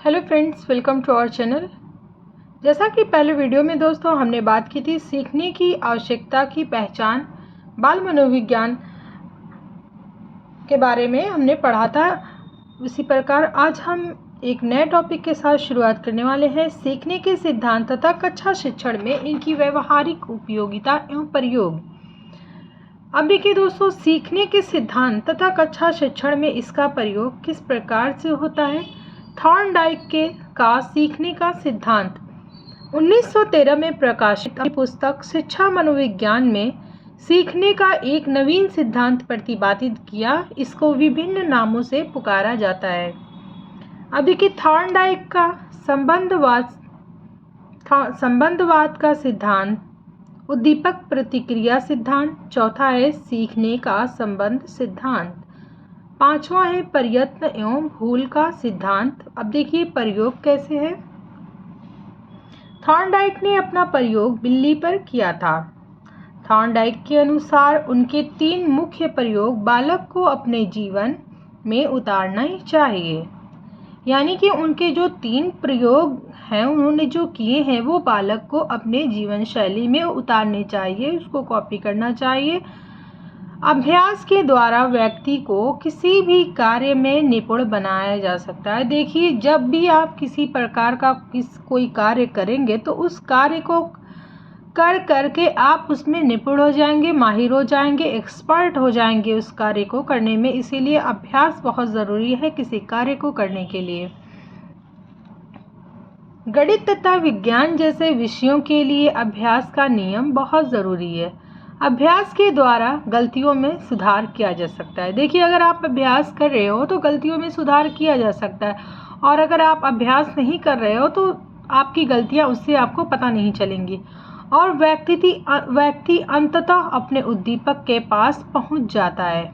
Hello friends, welcome to our channel. जैसा कि पहले वीडियो में दोस्तों हमने बात की थी सीखने की आवश्यकता की पहचान, बाल मनोविज्ञान के बारे में हमने पढ़ा था। उसी प्रकार आज हम एक नए टॉपिक के साथ शुरुआत करने वाले हैं, सीखने के सिद्धांत तथा कक्षा शिक्षण में इनकी व्यवहारिक उपयोगिता एवं प्रयोग। अब देखिए दोस्तों, सीखने के सिद्धांत तथा कक्षा शिक्षण में इसका प्रयोग किस प्रकार से होता है। थॉर्नडाइक का सीखने का सिद्धांत 1913 में प्रकाशित पुस्तक शिक्षा मनोविज्ञान में सीखने का एक नवीन सिद्धांत प्रतिपादित किया। इसको विभिन्न नामों से पुकारा जाता है। अब देखिए, थॉर्नडाइक का संबंधवाद का सिद्धांत, उद्दीपक प्रतिक्रिया सिद्धांत, चौथा है सीखने का संबंध सिद्धांत, पांचवा है प्रयत्न एवं भूल का सिद्धांत। अब देखिए प्रयोग कैसे है। थॉर्नडाइक ने अपना प्रयोग बिल्ली पर किया था। थॉर्नडाइक के अनुसार उनके 3 मुख्य प्रयोग बालक को अपने जीवन में उतारना ही चाहिए। यानी कि उनके जो 3 प्रयोग हैं उन्होंने जो किए हैं वो बालक को अपने जीवन शैली में उतारने चाहिए, उसको कॉपी करना चाहिए। अभ्यास के द्वारा व्यक्ति को किसी भी कार्य में निपुण बनाया जा सकता है। देखिए, जब भी आप किसी प्रकार का कोई कार्य करेंगे तो उस कार्य को कर करके आप उसमें निपुण हो जाएंगे, माहिर हो जाएंगे, एक्सपर्ट हो जाएंगे उस कार्य को करने में। इसीलिए अभ्यास बहुत ज़रूरी है किसी कार्य को करने के लिए। गणित तथा विज्ञान जैसे विषयों के लिए अभ्यास का नियम बहुत ज़रूरी है। अभ्यास के द्वारा गलतियों में सुधार किया जा सकता है। देखिए, अगर आप अभ्यास कर रहे हो तो गलतियों में सुधार किया जा सकता है, और अगर आप अभ्यास नहीं कर रहे हो तो आपकी गलतियां उससे आपको पता नहीं चलेंगी, और व्यक्ति अंततः अपने उद्दीपक के पास पहुंच जाता है।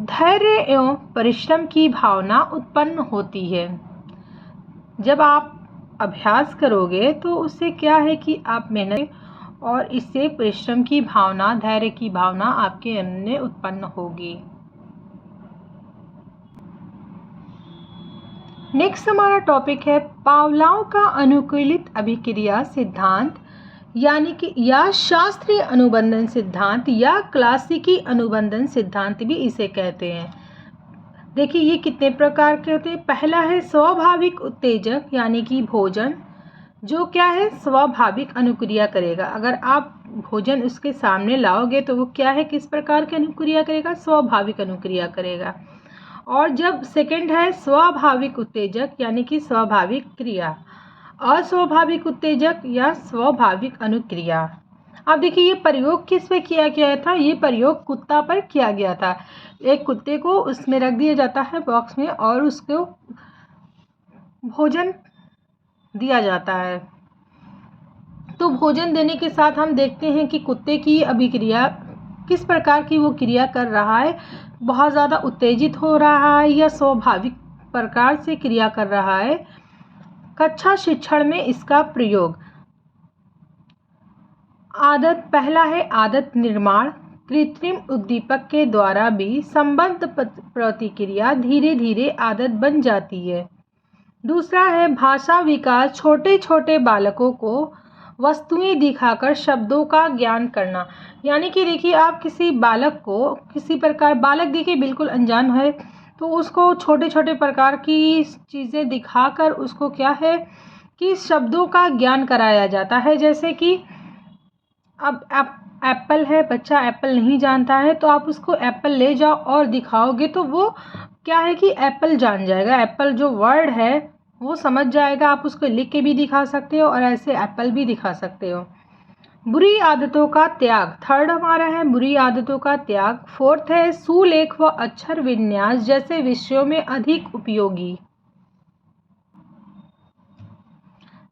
धैर्य एवं परिश्रम की भावना उत्पन्न होती है। जब आप अभ्यास करोगे तो उससे क्या है कि आप मेहनत, और इससे परिश्रम की भावना, धैर्य की भावना आपके अंदर उत्पन्न होगी। नेक्स्ट हमारा टॉपिक है पावलोव का अनुकूलित अभिक्रिया सिद्धांत, यानी कि या शास्त्रीय अनुबंधन सिद्धांत या क्लासिकी अनुबंधन सिद्धांत भी इसे कहते हैं। देखिए, ये कितने प्रकार के होते हैं। पहला है स्वाभाविक उत्तेजक, यानी कि भोजन, जो क्या है स्वाभाविक अनुक्रिया करेगा। अगर आप भोजन उसके सामने लाओगे तो वो क्या है, किस प्रकार की अनुक्रिया करेगा, स्वाभाविक अनुक्रिया करेगा। और जब सेकंड है स्वाभाविक उत्तेजक, यानी कि स्वाभाविक क्रिया, अस्वाभाविक उत्तेजक या स्वाभाविक अनुक्रिया। अब देखिए, ये प्रयोग किस पे किया गया था। ये प्रयोग कुत्ता पर किया गया था। एक कुत्ते को उसमें रख दिया जाता है बॉक्स में, और उसको भोजन दिया जाता है। तो भोजन देने के साथ हम देखते हैं कि कुत्ते की अभिक्रिया किस प्रकार की वो क्रिया कर रहा है, बहुत ज़्यादा उत्तेजित हो रहा है या स्वाभाविक प्रकार से क्रिया कर रहा है। कक्षा शिक्षण में इसका प्रयोग, आदत, पहला है आदत निर्माण, कृत्रिम उद्दीपक के द्वारा भी संबद्ध प्रतिक्रिया धीरे धीरे आदत बन जाती है। दूसरा है भाषा विकास, छोटे छोटे बालकों को वस्तुएं दिखाकर शब्दों का ज्ञान करना। यानी कि देखिए, आप किसी बालक को किसी प्रकार, बालक देखिए बिल्कुल अनजान है, तो उसको छोटे छोटे प्रकार की चीज़ें दिखाकर उसको क्या है कि शब्दों का ज्ञान कराया जाता है। जैसे कि अब एप्पल है, बच्चा एप्पल नहीं जानता है, तो आप उसको एप्पल ले जाओ और दिखाओगे तो वो क्या है कि एप्पल जान जाएगा। एप्पल जो वर्ड है वो समझ जाएगा। आप उसको लिख के भी दिखा सकते हो और ऐसे एप्पल भी दिखा सकते हो। बुरी आदतों का त्याग, थर्ड हमारा है बुरी आदतों का त्याग। फोर्थ है सुलेख व अक्षर विन्यास जैसे विषयों में अधिक उपयोगी।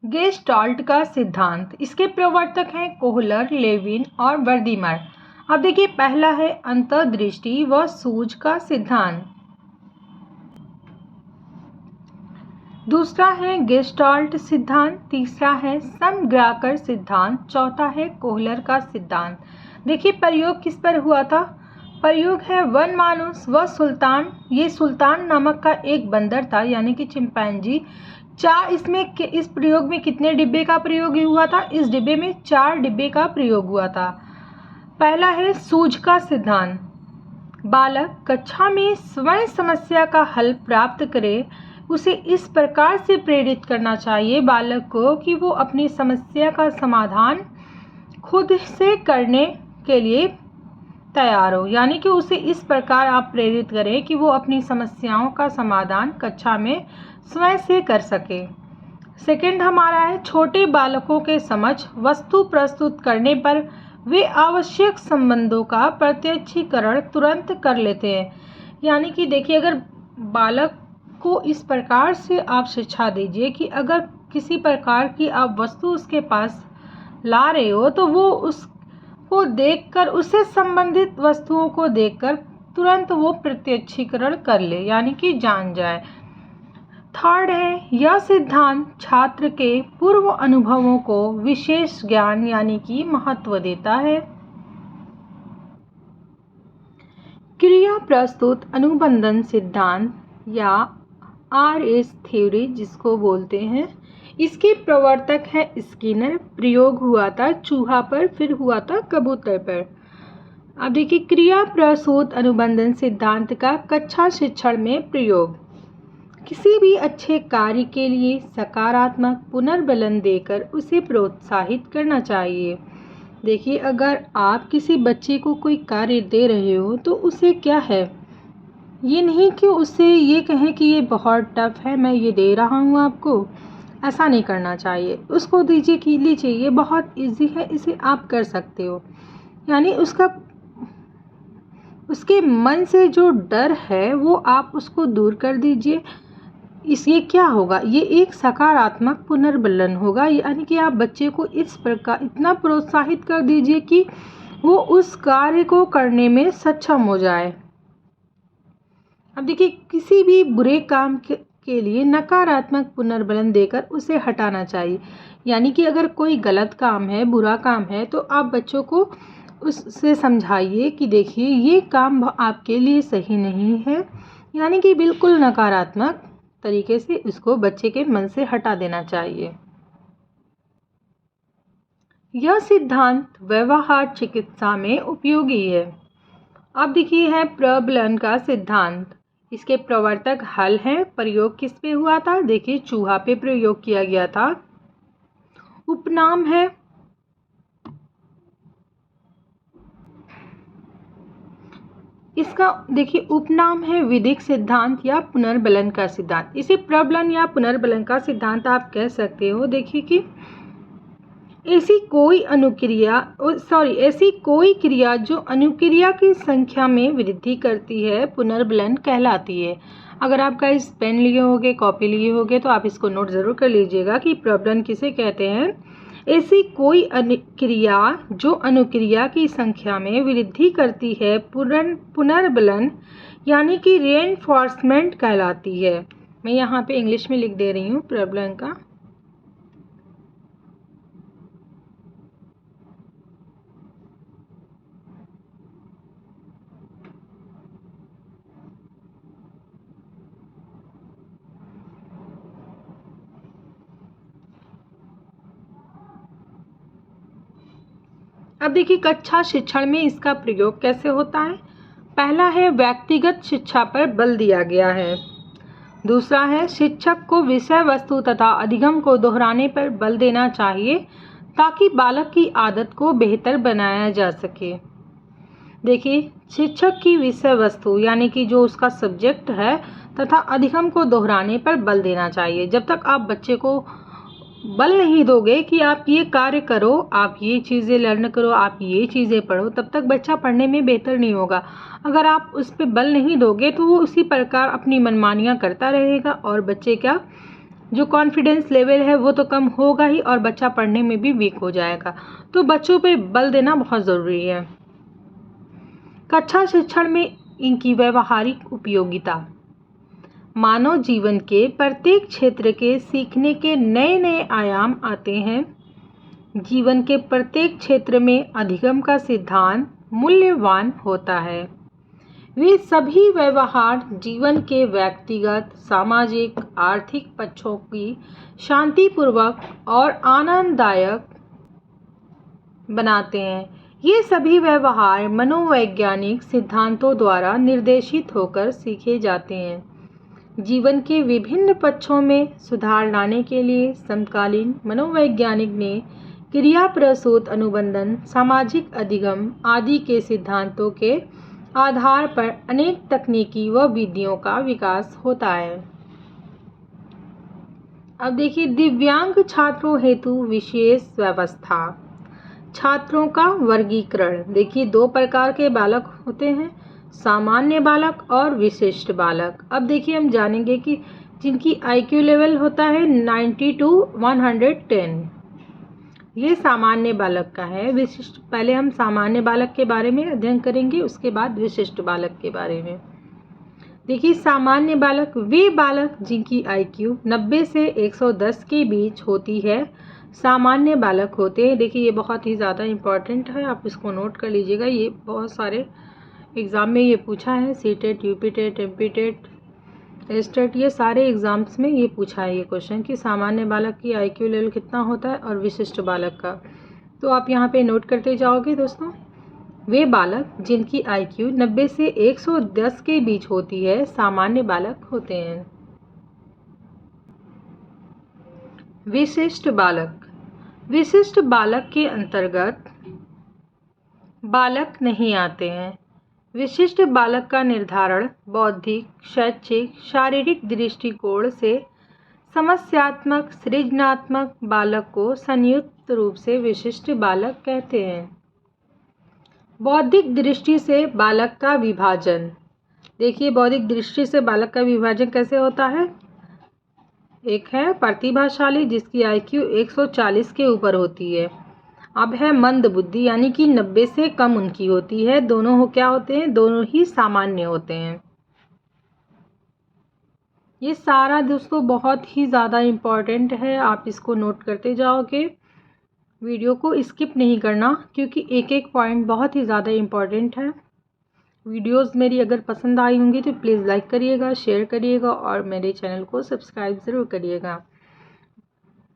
गेस्टाल्ट का सिद्धांत, इसके प्रवर्तक हैं कोहलर, लेविन और वर्दीमर। अब देखिए, पहला है अंतर्दृष्टि व सूझ का सिद्धांत, दूसरा है गेस्टाल्ट सिद्धांत, तीसरा है समग्राकर सिद्धांत, चौथा है कोहलर का सिद्धांत। देखिए, प्रयोग किस पर हुआ था, प्रयोग है वन मानुस व सुल्तान। ये सुल्तान नामक का एक बंदर था, यानी कि चिंपैंजी। इस प्रयोग में कितने डिब्बे का प्रयोग हुआ था? इस डिब्बे में 4 डिब्बे का प्रयोग हुआ था। पहला है सूझ का सिद्धांत। बालक कक्षा में स्वयं समस्या का हल प्राप्त करे, उसे इस प्रकार से प्रेरित करना चाहिए बालक को कि वो अपनी समस्या का समाधान खुद से करने के लिए तैयार हो। यानी कि उसे इस प्रकार आप प्रेरित करें कि वो अपनी समस्याओं का समाधान कक्षा में स्वयं से कर सके। सेकंड हमारा है छोटे बालकों के समक्ष वस्तु प्रस्तुत करने पर वे आवश्यक संबंधों का प्रत्यक्षीकरण तुरंत कर लेते हैं। यानी कि देखिए, अगर बालक को इस प्रकार से आप शिक्षा दीजिए कि अगर किसी प्रकार की आप वस्तु उसके पास ला रहे हो तो वो उसको देखकर, उससे संबंधित वस्तुओं को देखकर तुरंत वो प्रत्यक्षीकरण कर ले, यानी कि जान जाए। थर्ड है यह सिद्धांत छात्र के पूर्व अनुभवों को विशेष ज्ञान यानी कि महत्व देता है। क्रिया प्रस्तुत अनुबंधन सिद्धांत या RS थ्योरी जिसको बोलते हैं, इसके प्रवर्तक है स्किनर। प्रयोग हुआ था चूहा पर, फिर हुआ था कबूतर पर। अब देखिए क्रिया प्रस्तुत अनुबंधन सिद्धांत का कक्षा शिक्षण में प्रयोग। किसी भी अच्छे कार्य के लिए सकारात्मक पुनर्बलन देकर उसे प्रोत्साहित करना चाहिए। देखिए, अगर आप किसी बच्चे को कोई कार्य दे रहे हो तो उसे क्या है, ये नहीं कि उससे ये कहें कि ये बहुत टफ है, मैं ये दे रहा हूँ आपको, ऐसा नहीं करना चाहिए। उसको दीजिए कि लीजिए ये बहुत इजी है, इसे आप कर सकते हो। यानी उसके मन से जो डर है वो आप उसको दूर कर दीजिए। इससे क्या होगा, ये एक सकारात्मक पुनर्बलन होगा। यानी कि आप बच्चे को इस प्रकार इतना प्रोत्साहित कर दीजिए कि वो उस कार्य को करने में सक्षम हो जाए। अब देखिए, किसी भी बुरे काम के लिए नकारात्मक पुनर्बलन देकर उसे हटाना चाहिए। यानी कि अगर कोई गलत काम है, बुरा काम है, तो आप बच्चों को उससे समझाइए कि देखिए ये काम आपके लिए सही नहीं है। यानी कि बिल्कुल नकारात्मक तरीके से इसको बच्चे के मन से हटा देना चाहिए। यह सिद्धांत व्यवहार चिकित्सा में उपयोगी है। अब देखिए है प्रबलन का सिद्धांत। इसके प्रवर्तक हल हैं। प्रयोग किस पे हुआ था? देखिए चूहा पे प्रयोग किया गया था। उपनाम है इसका, देखिए उपनाम है विधिक सिद्धांत या पुनर्बलन का सिद्धांत। इसे प्रबलन या पुनर्बलन का सिद्धांत आप कह सकते हो। देखिए कि ऐसी कोई क्रिया जो अनुक्रिया की संख्या में वृद्धि करती है पुनर्बलन कहलाती है। अगर आप गाइस पेन लिए होगे, कॉपी लिए होगे तो आप इसको नोट ज़रूर कर लीजिएगा कि प्रबलन किसे कहते हैं। ऐसी कोई क्रिया जो अनुक्रिया की संख्या में वृद्धि करती है पुनर्बलन यानी कि रीइंफोर्समेंट कहलाती है। मैं यहाँ पे इंग्लिश में लिख दे रही हूँ प्रबलन का। अब देखिए कक्षा शिक्षण में इसका प्रयोग कैसे होता है। पहला है व्यक्तिगत शिक्षा पर बल दिया गया है। दूसरा है शिक्षक को विषय वस्तु तथा अधिगम को दोहराने पर बल देना चाहिए ताकि बालक की आदत को बेहतर बनाया जा सके। देखिए शिक्षक की विषय वस्तु यानी कि जो उसका सब्जेक्ट है तथा अधिगम को दोहराने पर बल देना चाहिए। जब तक आप बच्चे को बल नहीं दोगे कि आप ये कार्य करो, आप ये चीज़ें लर्न करो, आप ये चीज़ें पढ़ो, तब तक बच्चा पढ़ने में बेहतर नहीं होगा। अगर आप उस पर बल नहीं दोगे तो वो उसी प्रकार अपनी मनमानियाँ करता रहेगा और बच्चे का जो कॉन्फिडेंस लेवल है वो तो कम होगा ही और बच्चा पढ़ने में भी वीक हो जाएगा। तो बच्चों पे बल देना बहुत ज़रूरी है। कक्षा शिक्षण में इनकी व्यवहारिक उपयोगिता। मानव जीवन के प्रत्येक क्षेत्र के सीखने के नए नए आयाम आते हैं। जीवन के प्रत्येक क्षेत्र में अधिगम का सिद्धांत मूल्यवान होता है। वे सभी व्यवहार जीवन के व्यक्तिगत, सामाजिक, आर्थिक पक्षों की शांतिपूर्वक और आनंददायक बनाते हैं। ये सभी व्यवहार मनोवैज्ञानिक सिद्धांतों द्वारा निर्देशित होकर सीखे जाते हैं। जीवन के विभिन्न पक्षों में सुधार लाने के लिए समकालीन मनोवैज्ञानिक ने क्रिया प्रसूत अनुबंधन, सामाजिक अधिगम आदि के सिद्धांतों के आधार पर अनेक तकनीकी व विधियों का विकास होता है। अब देखिए, दिव्यांग छात्रों हेतु विशेष व्यवस्था। छात्रों का वर्गीकरण। देखिए, 2 प्रकार के बालक होते हैं, सामान्य बालक और विशिष्ट बालक। अब देखिए, हम जानेंगे कि जिनकी IQ लेवल होता है 90 to 110, ये सामान्य बालक का है। विशिष्ट, पहले हम सामान्य बालक के बारे में अध्ययन करेंगे, उसके बाद विशिष्ट बालक के बारे में। देखिए, सामान्य बालक वे बालक जिनकी IQ 90 से 110 के बीच होती है, सामान्य बालक होते हैं। देखिए, ये बहुत ही ज़्यादा इम्पॉर्टेंट है, आप इसको नोट कर लीजिएगा। ये बहुत सारे एग्ज़ाम में ये पूछा है, सीटेट, यूपीटेट, एमपीटेट, एस्टेट, ये सारे एग्ज़ाम्स में ये पूछा है ये क्वेश्चन कि सामान्य बालक की IQ लेवल कितना होता है और विशिष्ट बालक का। तो आप यहाँ पे नोट करते जाओगे दोस्तों। वे बालक जिनकी IQ 90 से 110 के बीच होती है, सामान्य बालक होते हैं। विशिष्ट बालक। विशिष्ट बालक के अंतर्गत बालक नहीं आते हैं। विशिष्ट बालक का निर्धारण बौद्धिक, शैक्षिक, शारीरिक दृष्टिकोण से समस्यात्मक, सृजनात्मक बालक को संयुक्त रूप से विशिष्ट बालक कहते हैं। बौद्धिक दृष्टि से बालक का विभाजन। देखिए, बौद्धिक दृष्टि से बालक का विभाजन कैसे होता है। एक है प्रतिभाशाली जिसकी IQ 140 के ऊपर होती है। अब है मंद बुद्धि, यानी कि 90 से कम उनकी होती है। दोनों हो क्या होते हैं, दोनों ही सामान्य होते हैं। ये सारा दोस्तों बहुत ही ज़्यादा इम्पॉर्टेंट है, आप इसको नोट करते जाओगे। वीडियो को स्किप नहीं करना क्योंकि एक एक पॉइंट बहुत ही ज़्यादा इम्पॉर्टेंट है। वीडियोस मेरी अगर पसंद आई होंगी तो प्लीज़ लाइक करिएगा, शेयर करिएगा और मेरे चैनल को सब्सक्राइब ज़रूर करिएगा।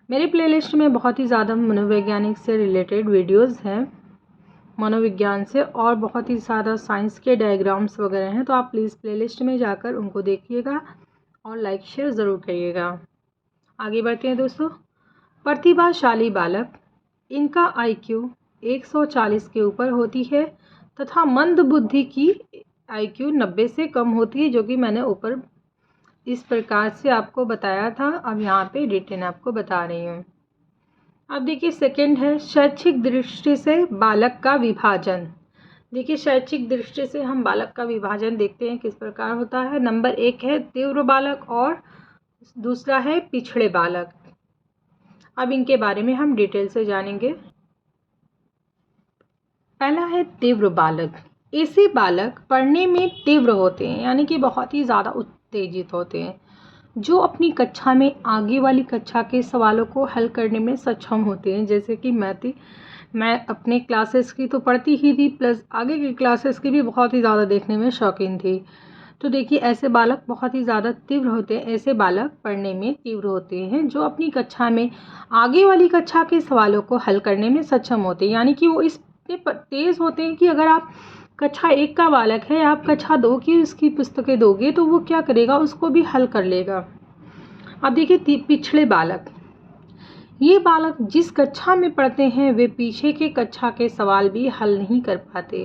मेरे प्लेलिस्ट में बहुत ही ज़्यादा मनोवैज्ञानिक से रिलेटेड वीडियोस हैं, मनोविज्ञान से, और बहुत ही ज़्यादा साइंस के डायग्राम्स वगैरह हैं। तो आप प्लीज़ प्लेलिस्ट में जाकर उनको देखिएगा और लाइक शेयर ज़रूर करिएगा। आगे बढ़ते हैं दोस्तों। प्रतिभाशाली बालक, इनका IQ 140 के ऊपर होती है तथा मंद बुद्धि की IQ 90 से कम होती है, जो कि मैंने ऊपर इस प्रकार से आपको बताया था। अब यहाँ पे रिटर्न आपको बता रही हूँ। अब देखिए, सेकंड है शैक्षिक दृष्टि से बालक का विभाजन। देखिए, शैक्षिक दृष्टि से हम बालक का विभाजन देखते हैं किस प्रकार होता है। नंबर 1 है तीव्र बालक और दूसरा है पिछड़े बालक। अब इनके बारे में हम डिटेल से जानेंगे। पहला है तीव्र बालक। ऐसे बालक पढ़ने में तीव्र होते हैं, यानी कि बहुत ही ज़्यादा उत्तेजित होते हैं, जो अपनी कक्षा में आगे वाली कक्षा के सवालों को हल करने में सक्षम होते हैं। जैसे कि मैं अपने क्लासेस की तो पढ़ती ही थी, प्लस आगे की क्लासेस की भी बहुत ही ज़्यादा देखने में शौकीन थी। तो देखिए, ऐसे बालक बहुत ही ज़्यादा तीव्र होते हैं। ऐसे बालक पढ़ने में तीव्र होते हैं जो अपनी कक्षा में आगे वाली कक्षा के सवालों को हल करने में सक्षम होते हैं, यानी कि वो इतने तेज़ होते हैं कि अगर आप कक्षा 1 का बालक है, आप कक्षा 2 की उसकी पुस्तकें दोगे तो वो क्या करेगा, उसको भी हल कर लेगा। अब देखिए, पिछड़े बालक। ये बालक जिस कक्षा में पढ़ते हैं वे पीछे के कक्षा के सवाल भी हल नहीं कर पाते।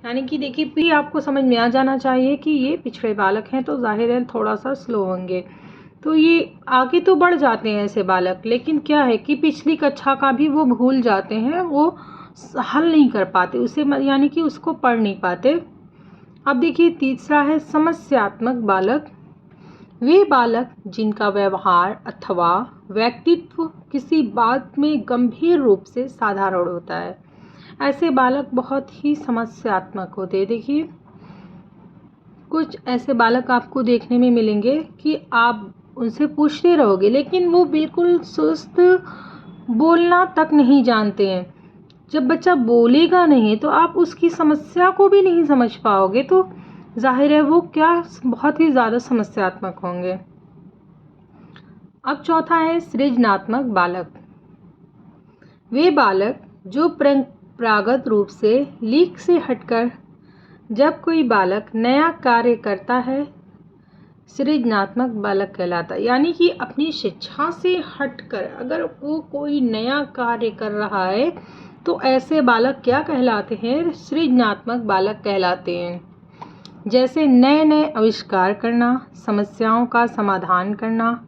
यानी कि देखिए, आपको समझ में आ जाना चाहिए कि ये पिछड़े बालक हैं, तो जाहिर है थोड़ा सा स्लो होंगे। तो ये आगे तो बढ़ जाते हैं ऐसे बालक, लेकिन क्या है कि पिछली कक्षा का भी वो भूल जाते हैं, वो हल नहीं कर पाते उसे, यानी कि उसको पढ़ नहीं पाते। अब देखिए, तीसरा है समस्यात्मक बालक। वे बालक जिनका व्यवहार अथवा व्यक्तित्व किसी बात में गंभीर रूप से साधारण होता है, ऐसे बालक बहुत ही समस्यात्मक होते हैं। देखिए, कुछ ऐसे बालक आपको देखने में मिलेंगे कि आप उनसे पूछते रहोगे लेकिन वो बिल्कुल सुस्त, बोलना तक नहीं जानते हैं। जब बच्चा बोलेगा नहीं तो आप उसकी समस्या को भी नहीं समझ पाओगे। तो जाहिर है वो क्या बहुत ही ज़्यादा समस्यात्मक होंगे। अब चौथा है सृजनात्मक बालक। वे बालक जो परंपरागत रूप से लीक से हटकर जब कोई बालक नया कार्य करता है सृजनात्मक बालक कहलाता है। यानी कि अपनी शिक्षा से हटकर अगर वो कोई नया कार्य कर रहा है तो ऐसे बालक क्या कहलाते हैं? सृजनात्मक बालक कहलाते हैं। जैसे नए नए आविष्कार करना, समस्याओं का समाधान करना,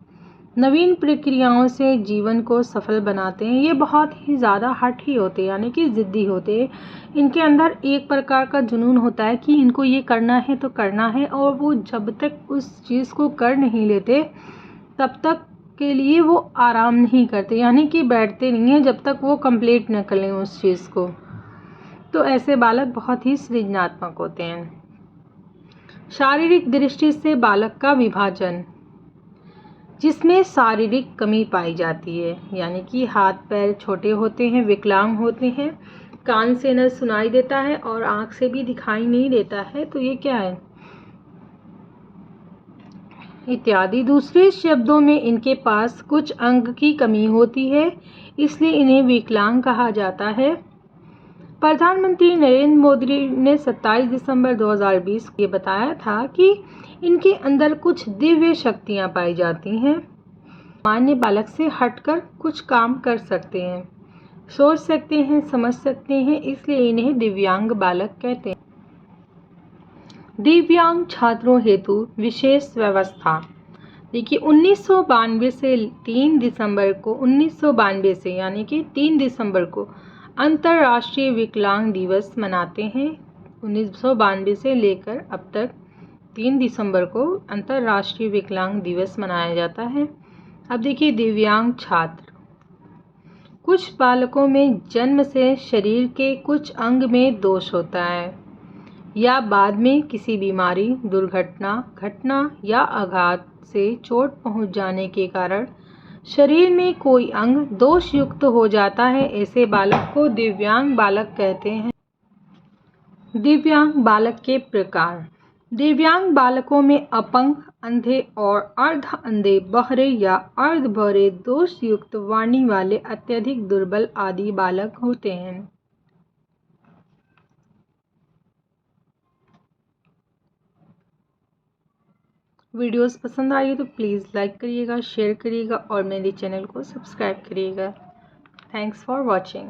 नवीन प्रक्रियाओं से जीवन को सफल बनाते हैं। ये बहुत ही ज़्यादा हठी होते हैं, यानी कि ज़िद्दी होते हैं। इनके अंदर एक प्रकार का जुनून होता है कि इनको ये करना है तो करना है, और वो जब तक उस चीज़ को कर नहीं लेते तब तक के लिए वो आराम नहीं करते, यानी कि बैठते नहीं हैं जब तक वो कंप्लीट न कर लें उस चीज़ को। तो ऐसे बालक बहुत ही सृजनात्मक होते हैं। शारीरिक दृष्टि से बालक का विभाजन, जिसमें शारीरिक कमी पाई जाती है, यानी कि हाथ पैर छोटे होते हैं, विकलांग होते हैं, कान से न सुनाई देता है और आँख से भी दिखाई नहीं देता है, तो ये क्या है इत्यादि। दूसरे शब्दों में इनके पास कुछ अंग की कमी होती है, इसलिए इन्हें विकलांग कहा जाता है। प्रधानमंत्री नरेंद्र मोदी ने 27 दिसंबर 2020 को ये बताया था कि इनके अंदर कुछ दिव्य शक्तियां पाई जाती हैं। सामान्य बालक से हटकर कुछ काम कर सकते हैं, सोच सकते हैं, समझ सकते हैं, इसलिए इन्हें दिव्यांग बालक कहते हैं। दिव्यांग छात्रों हेतु विशेष व्यवस्था। देखिए 1992 से 3 दिसंबर को 1992 से यानी कि 3 दिसंबर को अंतर्राष्ट्रीय विकलांग दिवस मनाते हैं। 1992 से लेकर अब तक 3 दिसंबर को अंतर्राष्ट्रीय विकलांग दिवस मनाया जाता है। अब देखिए दिव्यांग छात्र। कुछ बालकों में जन्म से शरीर के कुछ अंग में दोष होता है या बाद में किसी बीमारी, दुर्घटना, घटना या आघात से चोट पहुंच जाने के कारण शरीर में कोई अंग दोष युक्त हो जाता है। ऐसे बालक को दिव्यांग बालक कहते हैं। दिव्यांग बालक के प्रकार। दिव्यांग बालकों में अपंग, अंधे और अर्ध अंधे, बहरे या अर्ध बहरे, दोष युक्त वाणी वाले, अत्यधिक दुर्बल आदि बालक होते हैं। वीडियोस पसंद आई तो प्लीज़ लाइक करिएगा, शेयर करिएगा और मेरे चैनल को सब्सक्राइब करिएगा। Thanks for watching.